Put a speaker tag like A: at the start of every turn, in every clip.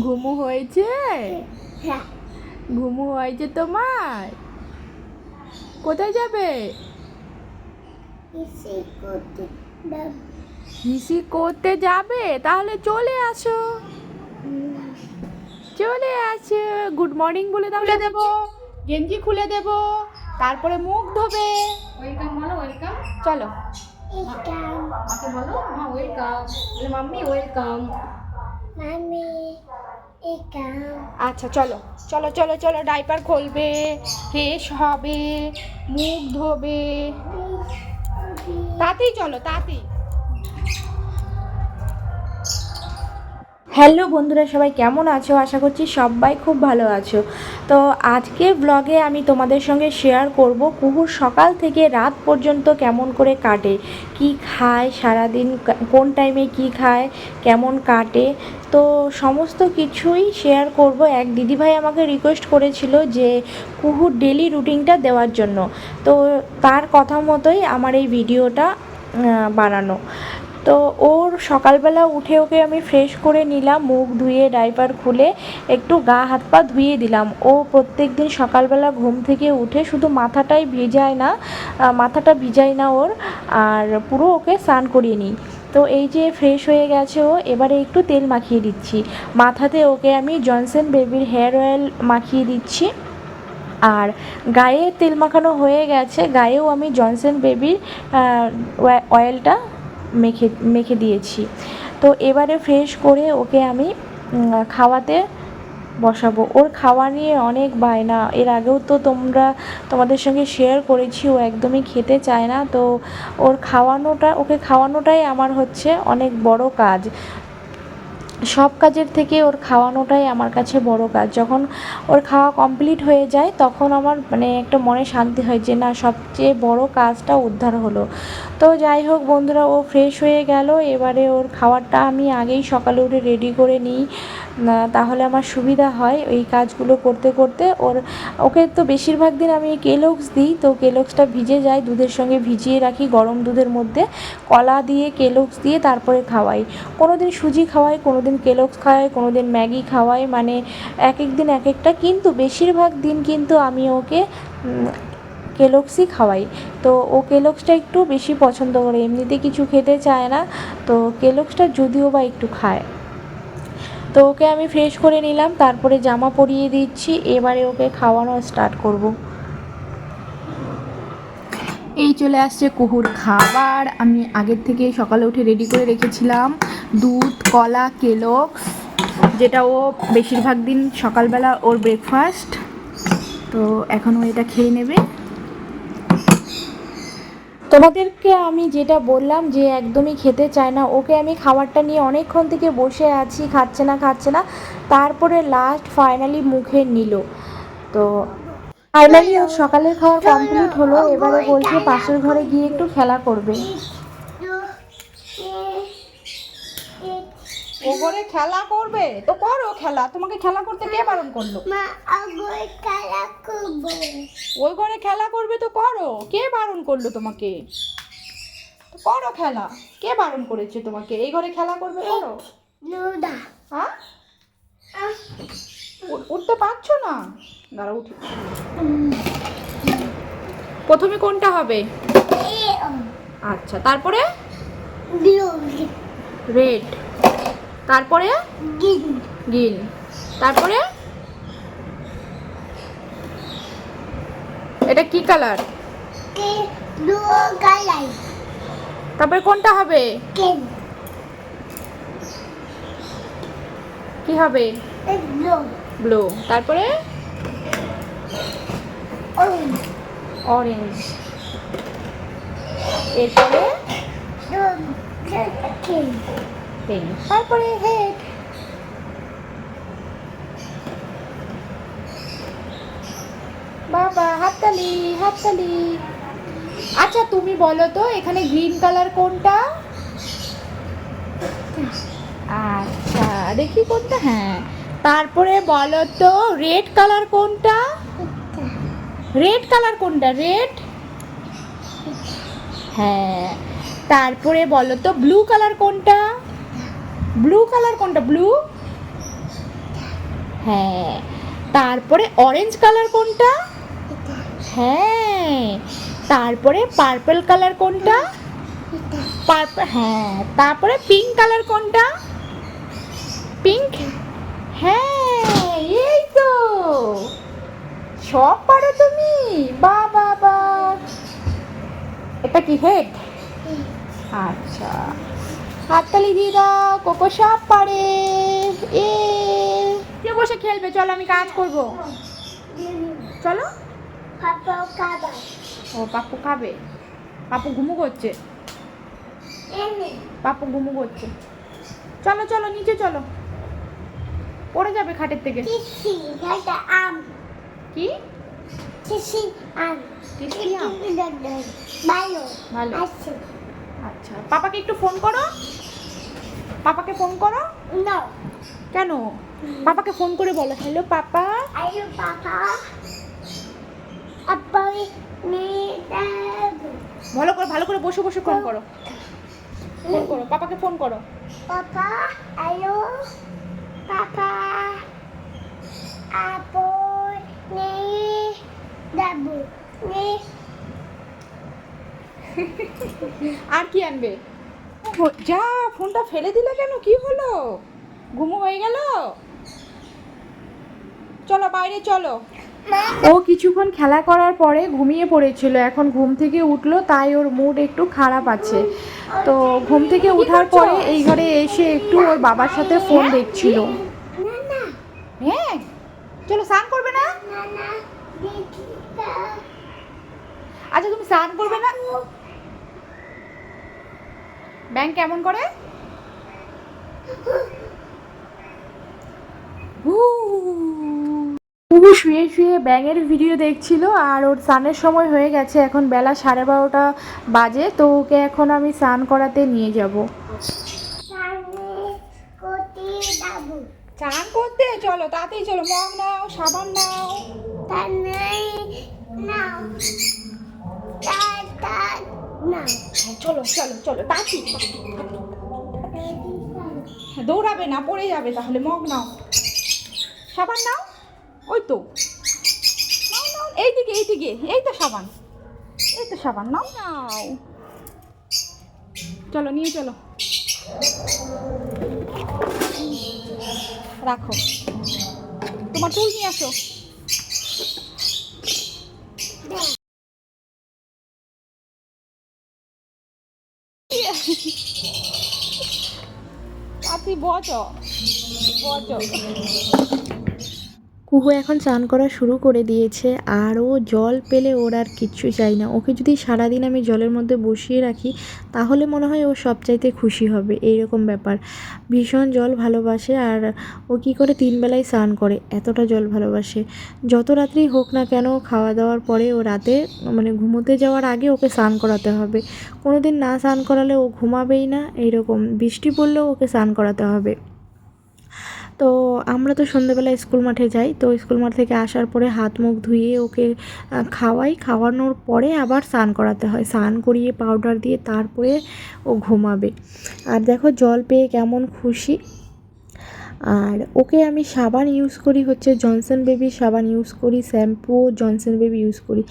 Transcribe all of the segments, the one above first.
A: ঘুমু হয়েছে? ঘুমু হয়েছে তোমার? কোথায় যাবে? হিসি করতে যাবে? তাহলে চলে আসো, চলে আসো। গুড মর্নিং বলে দাও। খুলে দেবো, গেঞ্জি খুলে দেবো, তারপরে মুখ ধোবে। ওয়েলকাম বলো, ওয়েলকাম। চলো মাকে বলো, মা ওয়েলকাম। বলে মাম্মি ওয়েলকাম। আচ্ছা চলো চলো চলো চলো, ডাইপার খুলবে, ফ্রেশ হবে, মুখ ধোবে। তাতেই চলো, তাতেই। হ্যালো বন্ধুরা, সবাই কেমন আছো? আশা করছি সবাই খুব ভালো আছো। তো আজকে ব্লগে আমি তোমাদের সঙ্গে শেয়ার করব কুহুর সকাল থেকে রাত পর্যন্ত কেমন করে কাটে, কি খায় সারাদিন, কোন টাইমে কি খায়, কেমন কাটে। তো সমস্ত কিছুই শেয়ার করব। এক দিদিভাই আমাকে রিকোয়েস্ট করেছিল যে কুহুর ডেলি রুটিনটা দেওয়ার জন্য, তো তার কথা মতোই আমার এই ভিডিওটা বানানো। তো ওর সকালবেলা উঠে ওকে আমি ফ্রেশ করে নিলাম, মুখ ধুয়ে ডাইপার খুলে একটু গা হাত পা ধুয়ে দিলাম। ও প্রত্যেক দিন সকালবেলা ঘুম থেকে উঠে শুধু মাথাটাই ভিজায় না, মাথাটা ভিজায় না ওর, আর পুরো ওকে স্নান করিয়ে নিই। তো এই যে ফ্রেশ হয়ে গেছে ও, এবারে একটু তেল মাখিয়ে দিচ্ছি মাথাতে। ওকে আমি জনসন বেবির হেয়ার অয়েল মাখিয়ে দিচ্ছি। আর গায়ে তেল মাখানো হয়ে গেছে, গায়েও আমি জনসন বেবির অয়েলটা মেখে মেখে দিয়েছি। তো এবারে ফ্রেশ করে ওকে আমি খাওয়াতে বসাবো। ওর খাওয়া নিয়ে অনেক বায়না, এর আগেও তো তোমাদের সঙ্গে শেয়ার করেছি, ও একদমই খেতে চায় না। তো ওকে খাওয়ানোটাই আমার হচ্ছে অনেক বড় কাজ। সব কাজের থেকে ওর খাওয়ানোটাই আমার কাছে বড় কাজ। যখন ওর খাওয়া কমপ্লিট হয়ে যায় তখন আমার মানে একটা মনে শান্তি হয় যে না, সবচেয়ে বড় কাজটা উদ্ধার হলো। তো যাই হোক বন্ধুরা, ও ফ্রেশ হয়ে গেল। এবারে ওর খাবারটা আমি আগেই সকালে উঠে রেডি করে নিই, তাহলে আমার সুবিধা হয় এই কাজগুলো করতে করতে। ওকে তো বেশিরভাগ দিন আমি কেলগস দিই, তো কেলগসটা ভিজে যায়, দুধের সঙ্গে ভিজিয়ে রাখি গরম দুধের মধ্যে, কলা দিয়ে কেলগস দিয়ে তারপরে খাওয়াই। কোনো দিন সুজি খাওয়াই, কোনো দিন কেলগস খাওয়াই, কোনো দিন ম্যাগি খাওয়াই, মানে এক এক দিন এক একটা, কিন্তু বেশিরভাগ দিন কিন্তু আমি ওকে কেলগসই খাওয়াই। তো ও কেলগসটা একটু বেশি পছন্দ করে, এমনিতে কিছু খেতে চায় না, তো কেলগসটা যদিও বা একটু খায়। তো ওকে আমি ফ্রেশ করে নিলাম, তারপরে জামা পরিয়ে দিচ্ছি। এবারে ওকে খাওয়ানো স্টার্ট করব। এই চলে আসছে কুহুর খাবার। আমি আগের থেকে সকালে উঠে রেডি করে রেখেছিলাম দুধ, কলা, কেলগস, যেটা ও বেশিরভাগ দিন সকালবেলা ওর ব্রেকফাস্ট। তো এখন ও এটা খেয়ে নেবে। তোমাদেরকে আমি যেটা বললাম যে একদমই খেতে চায় না, ওকে আমি খাবারটা নিয়ে অনেকক্ষণ থেকে বসে আছি, খাচ্ছে না খাচ্ছে না, তারপরে লাস্ট ফাইনালি মুখে নিল। তো ফাইনালি ওর সকালের খাওয়া কমপ্লিট হলো। এবারে বলছে পাশের ঘরে গিয়ে একটু খেলা করবে। ও ঘরে খেলা করবে তো করো খেলা, তোমাকে খেলা করতে কে বারণ করলো? ওই ঘরে খেলা করবে তো করো, কে বারণ করলো তোমাকে? করো খেলা, কে বারণ করেছে তোমাকে? এই ঘরে খেলা করবে, করো। হ্যাঁ, উঠতে পারছো না? দাঁড়া উঠি। প্রথমে কোনটা হবে? আচ্ছা, তারপরে রেড, তারপরে গ্রিন, তারপরে এটা কি কালার? তারপরে কোনটা হবে? কি হবে? ব্লু, তারপরে অরেঞ্জ, এরপরে পিঙ্ক, তারপরে হেড। বাবা, হাততালি হাততালি। আচ্ছা তুমি বলো তো এখানে গ্রিন কালার কোনটা? আচ্ছা দেখি কোনটা, হ্যাঁ। তারপরে বলো তো রেড কালার কোনটা? রেড কালার কোনটা? রেড, হ্যাঁ। তারপরে বলো তো ব্লু কালার কোনটা? ব্লু কালার কোনটা? ব্লু, হ্যাঁ, তারপরে অরেঞ্জ কালার কোনটা? হ্যাঁ, তারপরে পার্পল কালার কোনটা? পার্পল, হ্যাঁ, তারপরে পিঙ্ক কালার কোনটা? পিঙ্ক, হ্যাঁ, এই তো সব পারো তুমি, বাহ বাহ বাহ। এটা কি হেড? আচ্ছা, হাততালি দিয়ে দাও, কোকো সব পারে। এ কে বসে খেলবে? চলো আমি কাজ করব, চলো। ও পাপ্পু খাবে, পাপ্পু ঘুমু করছে, পাপ্পু ঘুমু করছে। চলো চলো নিচে চলো, পড়ে যাবে খাটের থেকে। কি টিসি আম? ভালো ভালো। আচ্ছা, পাপাকে একটু ফোন করো, পাপাকে ফোন করো। না কেন? পাপাকে ফোন করে বলো, হ্যালো পাপা। হ্যালো পাপা, আপা ভালো করে, ভালো করে বসে বসে ফোন করো, ফোন করো, পাপাকে ফোন করো। পাপা, হ্যালো পাপা, আপু নে দাবু নে। আর কি আনবে? যা, ফোনটা ফেলে দিলে কেন? কি হলো? ঘুমো হয়ে গেল? চলো বাইরে চলো। ও কিছুক্ষণ খেলা করার পরে ঘুমিয়ে পড়েছিল, এখন ঘুম থেকে উঠলো, তাই ওর মুড একটু খারাপ আছে। তো ঘুম থেকে ওঠার পরে এই ঘরে এসে একটু ওর বাবার সাথে ফোন দেখছিল। হ্যাঁ, চলো স্নান করবে না? আচ্ছা তুমি স্নান করবে না? ব্যাংক কেমন করে? কুহু শুয়ে শুয়ে ব্যাঙের ভিডিও দেখছিল, আর ওর স্নানের সময় হয়ে গেছে, এখন বেলা 12:30 বাজে। তো ওকে এখন আমি স্নান করাতে নিয়ে যাব। স্নান করতে চলো, তাতেই চলো, মগ নাও, সাবান নাও। চলো চলো চলো, তাড়াতাড়ি, দৌড়াবে না, পড়ে যাবে তাহলে। মগ নাও, সাবান নাও, ওই তো নাও নাও, এইদিকে এইদিকে, এই তো সাবান, এই তো সাবান, নাও নাও, চলো নিয়ে চলো, রাখো, তোমার চুল নিয়ে আসো। আপনি বচো বচো। কুহু এখন স্নান করা শুরু করে দিয়েছে, আর ও জল পেলে ওর আর কিচ্ছু চাই না। ওকে যদি সারাদিন আমি জলের মধ্যে বসিয়ে রাখি তাহলে মনে হয় ও সবচাইতে খুশি হবে, এইরকম ব্যাপার। ভীষণ জল ভালোবাসে, আর ও কী করে 3 বেলায় স্নান করে, এতটা জল ভালোবাসে। যত রাত্রি হোক না কেন, খাওয়া দাওয়ার পরে ও রাতে মানে ঘুমোতে যাওয়ার আগে ওকে স্নান করাতে হবে। কোনো দিন না স্নান করালে ও ঘুমাবেই না, এইরকম বৃষ্টি পড়লেও ওকে স্নান করাতে হবে। তো আমরা তো সন্ধ্যেবেলা স্কুল মাঠে যাই, তো স্কুল মাঠ থেকে আসার পরে হাত মুখ ধুয়ে ওকে খাওয়াই, খাওয়ানোর পরে আবার স্নান করাতে হয়, স্নান করিয়ে পাউডার দিয়ে তারপরে ও ঘুমাবে। আর দেখো জল পেয়ে কেমন খুশি। আর ওকে আমি সাবান ইউজ করি হচ্ছে জনসন বেবি সাবান ইউজ করি, শ্যাম্পুও জনসন বেবি ইউজ করি।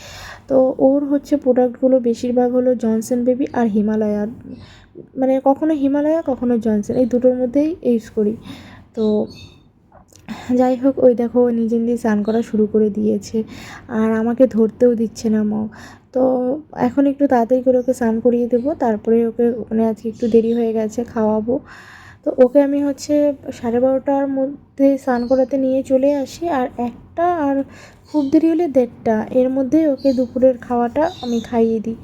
A: তো ওর হচ্ছে প্রোডাক্টগুলো বেশিরভাগ হলো জনসন বেবি আর হিমালয়া, মানে কখনো হিমালয়া কখনো জনসন, এই দুটোর মধ্যেই ইউজ করি। তো যাই হোক, ওই দেখো নিজে নিজে স্নান করা শুরু করে দিয়েছে, আর আমাকে ধরতেও দিচ্ছে না মগ। তো এখন একটু তাড়াতাড়ি করে ওকে স্নান করিয়ে দেবো, তারপরে ওকে মানে আজকে একটু দেরি হয়ে গেছে, খাওয়াবো। তো ওকে আমি হচ্ছে 12:30টার মধ্যে স্নান করাতে নিয়ে চলে আসি, আর 1টা, আর খুব দেরি হলে 1:30, এর মধ্যে ওকে দুপুরের খাওয়াটা আমি খাইয়ে দিই।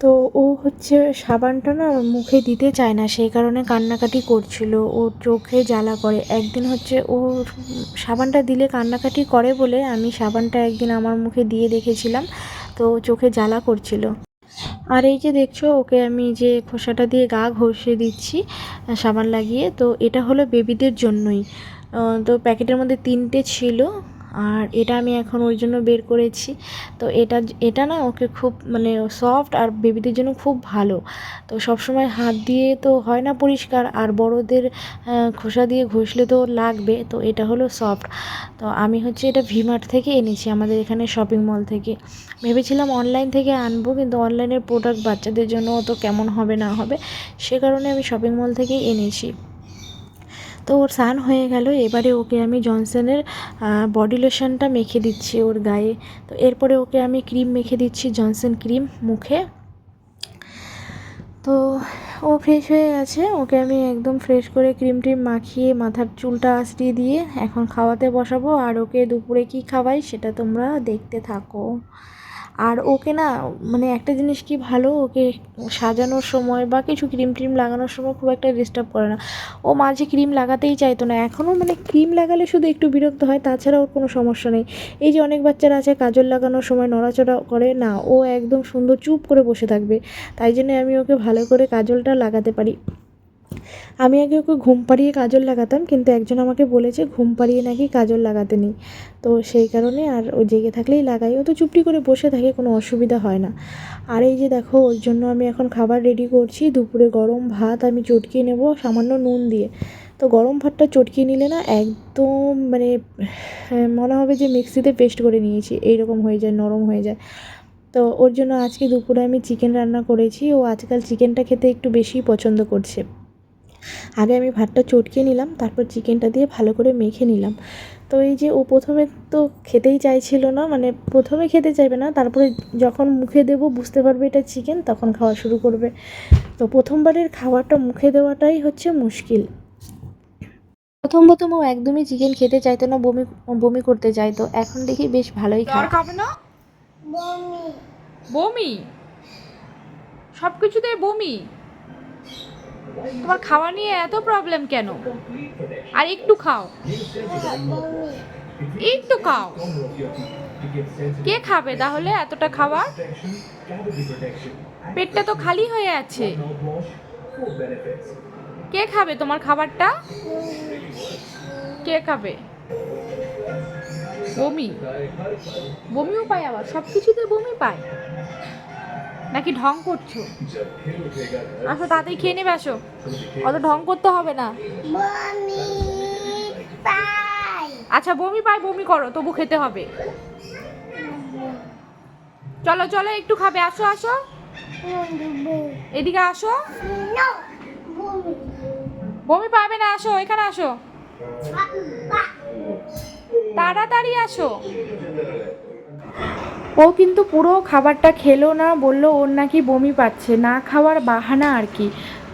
A: তো ও হচ্ছে সাবানটা না মুখে দিতে চায় না, সেই কারণে কান্নাকাটি করছিল, ওর চোখে জ্বালা করে। একদিন হচ্ছে ও সাবানটা দিলে কান্নাকাটি করে বলে আমি সাবানটা একদিন আমার মুখে দিয়ে দেখেছিলাম, তো চোখে জ্বালা করছিল। আর এই যে দেখছো ওকে আমি যে খোসাটা দিয়ে গা ঘষে দিচ্ছি সাবান লাগিয়ে, তো এটা হলো বেবিদের জন্যই। তো প্যাকেটের মধ্যে 3টে ছিল, আর এটা আমি এখন ওর জন্য বের করেছি। তো এটা এটা না ওকে খুব মানে সফট আর বেবিদের জন্য খুব ভালো। তো সবসময় হাত দিয়ে তো হয় না পরিষ্কার, আর বড়দের খোসা দিয়ে ঘষলে তো লাগবে। তো এটা হলো সফট। তো আমি হচ্ছে এটা ভিমার্ট থেকে এনেছি, আমাদের এখানে শপিং মল থেকে। ভেবেছিলাম অনলাইন থেকে আনবো, কিন্তু অনলাইনের প্রোডাক্ট বাচ্চাদের জন্য তো কেমন হবে না হবে, সে কারণে আমি শপিং মল থেকেই এনেছি। তো ওর স্নান হয়ে গেল, এবারে ওকে আমি জনসনের বডি লোশনটা মেখে দিচ্ছি ওর গায়ে। তো এরপরে ওকে আমি ক্রিম মেখে দিচ্ছি, জনসন ক্রিম মুখে। তো ও ফ্রেশ হয়ে গেছে, ওকে আমি একদম ফ্রেশ করে ক্রিম ট্রিম মাখিয়ে মাথার চুলটা আঁচড়িয়ে দিয়ে এখন খাওয়াতে বসাবো। আর ওকে দুপুরে কি খাওয়াই সেটা তোমরা দেখতে থাকো। আর ওকে না মানে একটা জিনিস কি ভালো, ওকে সাজানোর সময় বা কিছু ক্রিম ট্রিম লাগানোর সময় খুব একটা ডিস্টার্ব করে না। ও মাঝে ক্রিম লাগাতেই চাইতো না, এখনও মানে ক্রিম লাগালে শুধু একটু বিরক্ত হয়, তাছাড়া ওর কোনো সমস্যা নেই। এই যে অনেক বাচ্চারা আছে কাজল লাগানোর সময় নড়াচড়া করে না, ও একদম সুন্দর চুপ করে বসে থাকবে। তাই জন্য আমি ওকে ভালো করে কাজলটা লাগাতে পারি। আমি আগে ওকে ঘুম পাড়িয়ে কাজল লাগাতাম, কিন্তু একজন আমাকে বলেছে ঘুম পাড়িয়ে নাকি কাজল লাগাতে নেই। তো সেই কারণে আর ও জেগে থাকলেই লাগাই, ও তো চুপটি করে বসে থাকে, কোনো অসুবিধা হয় না। আর এই যে দেখো ওর জন্য আমি এখন খাবার রেডি করছি। দুপুরে গরম ভাত আমি চটকিয়ে নেব সামান্য নুন দিয়ে। তো গরম ভাতটা চটকিয়ে নিলে না একদম মানে মনে হবে যে মিক্সিতে পেস্ট করে নিয়েছি, এইরকম হয়ে যায়, নরম হয়ে যায়। তো ওর জন্য আজকে দুপুরে আমি চিকেন রান্না করেছি। ও আজকাল চিকেনটা খেতে একটু বেশিই পছন্দ করছে। আগে আমি ভাতটা চটকে নিলাম, তারপর চিকেনটা দিয়ে ভালো করে মেখে নিলাম। তো এই যে ও প্রথমে তো খেতেই চাইছিল না, মানে প্রথমে খেতে চাইবে না, তারপরে যখন মুখে দেব বুঝতে পারবে এটা চিকেন, তখন খাওয়া শুরু করবে। তো প্রথমবারের খাবারটা মুখে দেওয়াটাই হচ্ছে মুশকিল। প্রথম প্রথম ও একদমই চিকেন খেতে চাইতো না, বমি বমি করতে চাইতো। এখন দেখি বেশ ভালোই খায়।
B: খাবে না? বমি, সব কিছুতে বমি। তোমার খাওয়া নিয়ে এত প্রবলেম কেন? আর একটু খাও, একটু খাও। কে খাবে তাহলে এতটা খাবার? পেটটা তো খালি হয়ে আছে। কে খাবে তোমার খাবারটা? কে খাবে? বমি, বমিও পায়, আবার সব কিছুতে বমি পায় নাকি ঢং করছো? আসো তাড়াতাড়ি খেয়ে নেবে, আসো, অত ঢং করতে হবে না। আচ্ছা বমি পায়, বমি করো, তবু খেতে হবে। চলো চলো একটু খাবে, আসো আসো, এদিকে আসো। বমি পাবে না, আসো এখানে আসো, তাড়াতাড়ি আসো। ও কিন্তু পুরো খাবারটা খেলো না, বললো ওর নাকি বমি পাচ্ছে, না খাওয়ার বাহানা আর কি।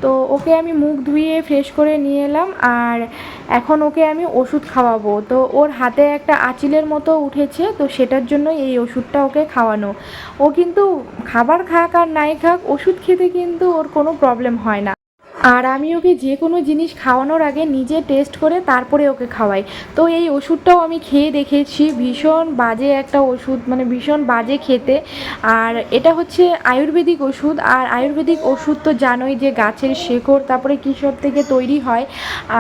B: তো ওকে আমি মুখ ধুইয়ে ফ্রেশ করে নিয়ে এলাম, আর এখন ওকে আমি ওষুধ খাওয়াবো। তো ওর হাতে একটা আঁচিলের মতো উঠেছে, তো সেটার জন্য এই ওষুধটা ওকে খাওয়ানো। ও কিন্তু খাবার খাক আর নাই খাক, ওষুধ খেতে কিন্তু ওর কোনো প্রবলেম হয় না। আর আমি ওকে যে কোনো জিনিস খাওয়ানোর আগে নিজে টেস্ট করে তারপরে ওকে খাওয়াই। তো এই ওষুধটাও আমি খেয়ে দেখেছি, ভীষণ বাজে একটা ওষুধ, মানে ভীষণ বাজে খেতে। আর এটা হচ্ছে আয়ুর্বেদিক ওষুধ, আর আয়ুর্বেদিক ওষুধ তো জানোই যে গাছের শেকড় তারপরে কী সব থেকে তৈরি হয়।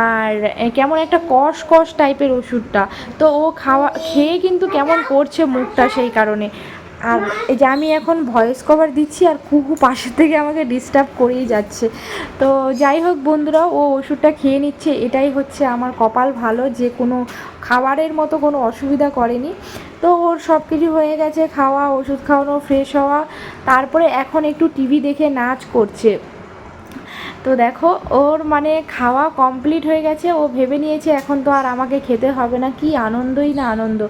B: আর কেমন একটা কষ কষ টাইপের ওষুধটা। তো ও খেয়ে কিন্তু কেমন করছে মুখটা, সেই কারণে। আর এই যে আমি এখন ভয়েস কভার দিচ্ছি, আর কুহু পাশের থেকে আমাকে ডিস্টার্ব করেই যাচ্ছে। তো যাই হোক বন্ধুরা, ও ওষুধটা খেয়ে নিচ্ছে, এটাই হচ্ছে আমার কপাল ভালো যে কোনো খাবারের মতো কোনো অসুবিধা করেনি। তো ওর সব কিছু হয়ে গেছে, খাওয়া, ওষুধ খাওয়ানো, ফ্রেশ হওয়া, তারপরে এখন একটু টিভি দেখে নাচ করছে। তো দেখো ওর মানে খাওয়া কমপ্লিট হয়ে গেছে, ও ভেবে নিয়েছে এখন তো আর আমাকে খেতে হবে না। কি আনন্দই না আনন্দ।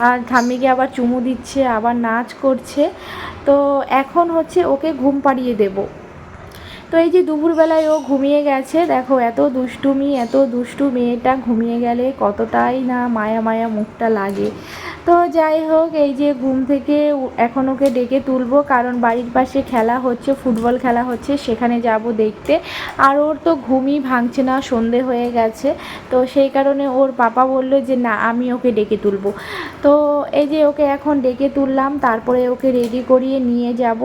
B: আর ঠাম্মিকে আবার চুমু দিচ্ছে, আবার নাচ করছে। তো এখন হচ্ছে ওকে ঘুম পাড়িয়ে দেবো। তো এই যে দুপুরবেলায় ও ঘুমিয়ে গেছে, দেখো এত দুষ্টুমি, এত দুষ্টু মেয়েটা ঘুমিয়ে গেলে কতটাই না মায়া মায়া মুখটা লাগে। তো যাই হোক, এই যে ঘুম থেকে এখন ওকে ডেকে তুলবো, কারণ বাড়ির পাশে খেলা হচ্ছে, ফুটবল খেলা হচ্ছে, সেখানে যাব দেখতে। আর ওর তো ঘুমই ভাঙছে না, সন্ধে হয়ে গেছে। তো সেই কারণে ওর পাপা বলল যে না, আমি ওকে ডেকে তুলবো। তো এই যে ওকে এখন ডেকে তুললাম, তারপরে ওকে রেডি করিয়ে নিয়ে যাব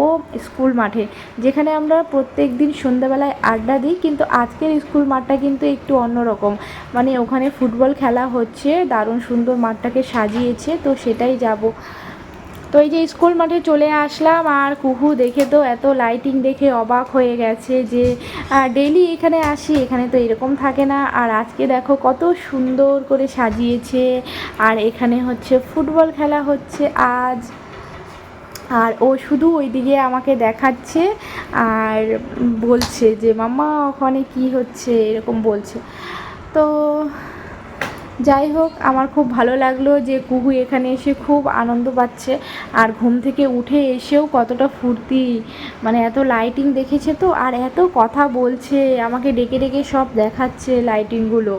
B: স্কুল মাঠে, যেখানে আমরা প্রত্যেক দিন সন্ধ্যাবেলায় আড্ডা দিই, কিন্তু আজকের স্কুল মাঠটা কিন্তু একটু অন্যরকম। মানে ওখানে ফুটবল খেলা হচ্ছে, দারুণ সুন্দর মাঠটাকে সাজিয়েছে, তো সেটাই যাব। তো এই যে স্কুল মাঠে চলে আসলাম, আর কুহু দেখে তো এত লাইটিং দেখে অবাক হয়ে গেছে যে ডেইলি এখানে আসি, এখানে তো এরকম থাকে না। আর আজকে দেখো কত সুন্দর করে সাজিয়েছে, আর এখানে হচ্ছে ফুটবল খেলা হচ্ছে আজ। আর ও শুধু ওইদিকে আমাকে দেখাচ্ছে আর বলছে যে মাম্মা ওখানে কি হচ্ছে, এরকম বলছে। তো যাই হোক, আমার খুব ভালো লাগলো যে কুহু এখানে এসে খুব আনন্দ পাচ্ছে, আর ঘুম থেকে উঠে এসেও কতটা ফুর্তি, মানে এত লাইটিং দেখেছে তো, আর এত কথা বলছে, আমাকে ডেকে ডেকে সব দেখাচ্ছে লাইটিংগুলো।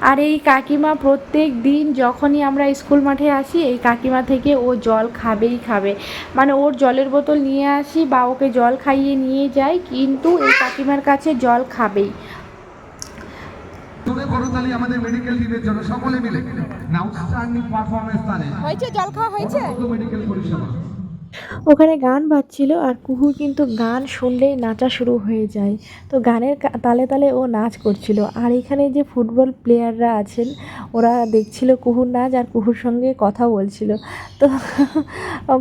B: আর এই কাকিমা প্রত্যেক দিন যখনই আমরা স্কুল মাঠে আসি, এই কাকিমা থেকে ও জল খাবেই খাবে। মানে ওর জলের বোতল নিয়ে আসি বা ওকে জল খাইয়ে নিয়ে যাই, কিন্তু এই কাকিমার কাছে জল খাবেই।
C: করতালি আমাদের মেডিকেল টিমের জন্য সকলে মিলে আউটস্ট্যান্ডিং পারফরম্যান্স তাদের
B: হয়েছে, জল খাওয়া হয়েছে।
C: মেডিকেল পরিষেবা।
A: ওখানে গান বাজছিল, আর কুহুর কিন্তু গান শুনলেই নাচা শুরু হয়ে যায়। তো গানের তালে তালে ও নাচ করছিল। আর এখানে যে ফুটবল প্লেয়াররা আছেন, ওরা দেখছিল কুহুর নাচ আর কুহুর সঙ্গে কথা বলছিল। তো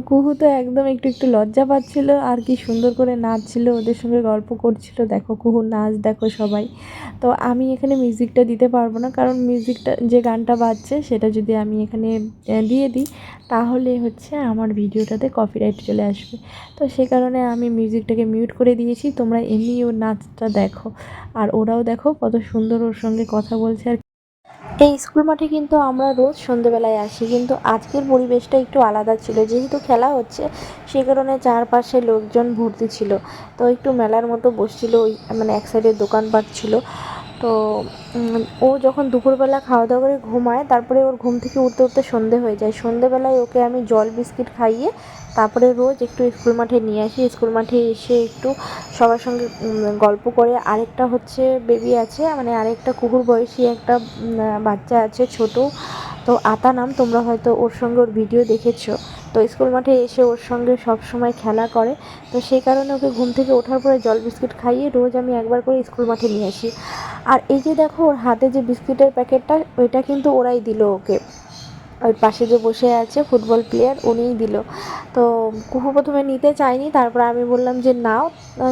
A: কুহু তো একদম একটু একটু লজ্জা পাচ্ছিল, আর কি সুন্দর করে নাচছিল, ওদের সঙ্গে গল্প করছিল। দেখো কুহুর নাচ দেখো সবাই। তো আমি এখানে মিউজিকটা দিতে পারবো না, কারণ মিউজিকটা যে গানটা বাজছে সেটা যদি আমি এখানে দিয়ে দিই, তাহলে হচ্ছে আমার ভিডিওটাতে কপিরাইট চলে আসবে। তো সে কারণে আমি মিউজিকটাকে মিউট করে দিয়েছি। তোমরা এমনি ওর নাচটা দেখো, আর ওরাও দেখো কত সুন্দর ওর সঙ্গে কথা বলছে। আর এই স্কুল মাঠে কিন্তু আমরা রোজ সন্ধেবেলায় আসি, কিন্তু আজকের পরিবেশটা একটু আলাদা ছিল। যেহেতু খেলা হচ্ছে, সেই কারণে চারপাশে লোকজন ভর্তি ছিল। তো একটু মেলার মতো বসছিল, ওই মানে এক সাইডে দোকানপাট ছিল। তো ও যখন দুপুরবেলা খাওয়া দাওয়া করে ঘুমায়, তারপরে ওর ঘুম থেকে উঠতে উঠতে সন্ধে হয়ে যায়। সন্ধেবেলায় ওকে আমি জল বিস্কিট খাইয়ে তারপরে রোজ একটু স্কুল মাঠে নিয়ে আসি। স্কুল মাঠে এসে একটু সবার সঙ্গে গল্প করে। আরেকটা হচ্ছে বেবি আছে, মানে আরেকটা কুকুর বয়সী একটা বাচ্চা আছে ছোট, তো আতা নাম, তোমরা হয়তো ওর সঙ্গে ওর ভিডিও দেখেছো। তো স্কুল মাঠে এসে ওর সঙ্গে সব সময় খেলা করে। তো সেই কারণে ওকে ঘুম থেকে ওঠার পরে জল বিস্কিট খাইয়ে রোজ আমি একবার করে স্কুল মাঠে নিয়ে আসি। আর এই যে দেখো ওর হাতে যে বিস্কিটের প্যাকেটটা, ওইটা কিন্তু ওরাই দিল ওকে। ওই পাশে যে বসে আছে ফুটবল প্লেয়ার, উনিই দিল। তো কুহু প্রথমে নিতে চায়নি, তারপর আমি বললাম যে নাও,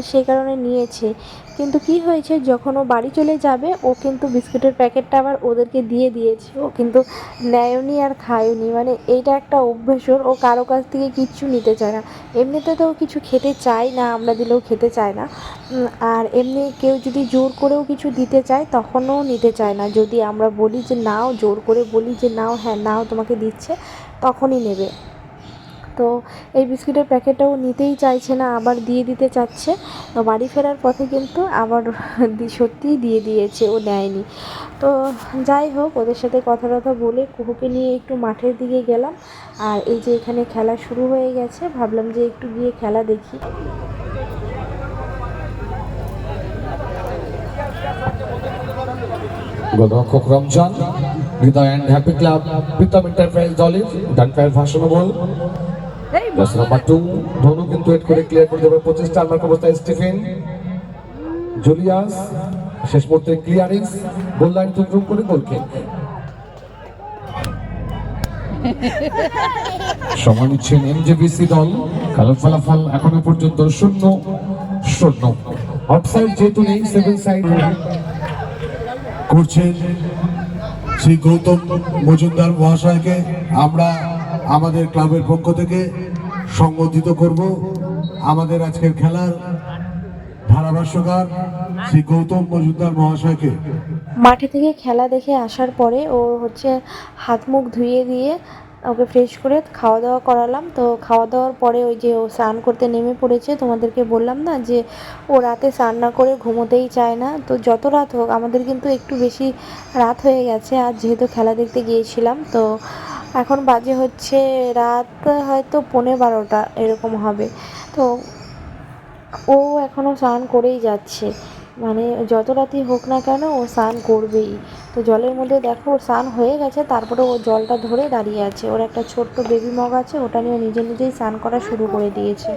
A: সেই কারণে নিয়েছে। কিন্তু কি হয়েছে, যখন ও বাড়ি চলে যাবে, ও কিন্তু বিস্কুটের প্যাকেটটা আবার ওদেরকে দিয়ে দিয়েছে। ও কিন্তু নেয়নি আর খায়নি। মানে এইটা একটা অভ্যেস ওর, ও কারো কাছ থেকে কিচ্ছু নিতে চায় না। এমনিতে তো ও কিছু খেতে চায় না, আমরা দিলেও খেতে চায় না। আর এমনি কেউ যদি জোর করেও কিছু দিতে চায়, তখনও নিতে চায় না। যদি আমরা বলি যে নাও, জোর করে বলি যে নাও, হ্যাঁ নাও তোমাকে দিচ্ছে, তখনই নেবে। তো এই বিস্কিটের প্যাকেটটাও নিতেই চাইছে না, আবার দিয়ে দিতে চাচ্ছে। তো বাড়ি ফেরার পথে কিন্তু আবার সত্যিই দিয়ে দিয়েছে, ও নেয়নি। তো যাই হোক, ওদের সাথে কথা টথা বলে কুহুকে নিয়ে একটু মাঠের দিকে গেলাম। আর এই যে এখানে খেলা শুরু হয়ে গেছে, ভাবলাম যে একটু গিয়ে খেলা দেখি।
C: গোলরক্ষক Ramzan, Hriday and happy club Pritam enterprise দলের ডান পায়ের ভাষণও বল। জার্সি নাম্বার 2 ধনু কিন্তু হেড করে ক্লিয়ার করে দেবে 25 টার্মার্ক অবস্থায় স্টিফেন জুলিয়াস, শেষ মুহূর্তে ক্লিয়ারিংস, গোল লাইন চুপ করে গোলকে সময় নিচ্ছেন এমজেবিসি দল। খেলার ফলাফল এখনো পর্যন্ত 0-0। অফসাইড যেহেতু নেই, 7 সাইড
D: করছেন শ্রী গৌতম মজুমদার মহাশয়কে আমরা আমাদের ক্লাবের পক্ষ থেকে সংবর্ধিত করব। আমাদের আজকের খেলার ধারাভাষ্যকার শ্রী গৌতম মজুমদার মহাশয়কে।
A: মাঠে থেকে খেলা দেখে আসার পরে ও হচ্ছে হাত মুখ ধুয়ে দিয়ে ওকে ফ্রেশ করে খাওয়া দাওয়া করালাম। তো খাওয়া দাওয়ার পরে ওই যে ও স্নান করতে নেমে পড়েছে। তোমাদেরকে বললাম না যে ও রাতে স্নান না করে ঘুমোতেই চায় না। তো যত রাত হোক, আমাদের কিন্তু একটু বেশি রাত হয়ে গেছে আর যেহেতু খেলা দেখতে গিয়েছিলাম। তো এখন বাজে হচ্ছে রাত হয়তো 11:15 এরকম হবে। তো ও এখনও স্নান করেই যাচ্ছে, মানে যত রাতই হোক না কেন ও স্নান করবেই। তো জলের মধ্যে দেখো ওর স্নান হয়ে গেছে, তারপরে ও জলটা ধরে দাঁড়িয়ে আছে। ওর একটা ছোট্ট বেবি মগ আছে, ওটা নিয়ে নিজে নিজেই স্নান করা শুরু করে দিয়েছে।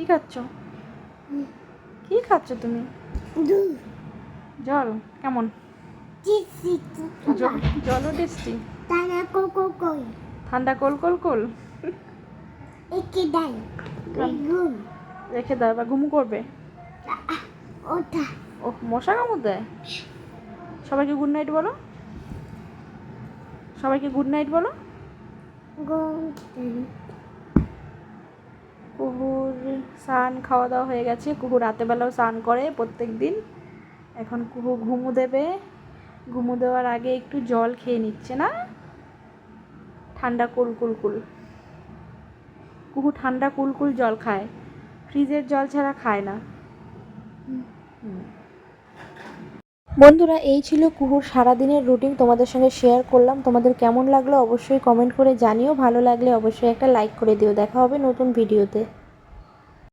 B: কি খাচ্ছ? কি খাচ্ছ তুমি? জল কেমন? জলও টেস্টি। ঠান্ডা কোল কোল কোল রেখে দাও, এবার ঘুমু করবে। ও মশা কামড় দেয়। সবাইকে গুড নাইট বলো, সবাইকে গুড নাইট বলো। কুহুর স্নান খাওয়া দাওয়া হয়ে গেছে। কুহু রাতেবেলাও স্নান করে প্রত্যেক দিন। এখন কুহু ঘুমু দেবে। ঘুমু দেওয়ার আগে একটু জল খেয়ে নিচ্ছে না, ঠান্ডা কুলকুল কুল। কুহু ঠান্ডা কুলকুল জল খায়, ফ্রিজের জল ছাড়া খায় না।
A: বন্ধুরা, এই ছিল কুহুর সারাদিনের রুটিন, তোমাদের সঙ্গে শেয়ার করলাম। তোমাদের কেমন লাগলো অবশ্যই কমেন্ট করে জানিও। ভালো লাগলে অবশ্যই একটা লাইক করে দিও। দেখা হবে নতুন ভিডিওতে।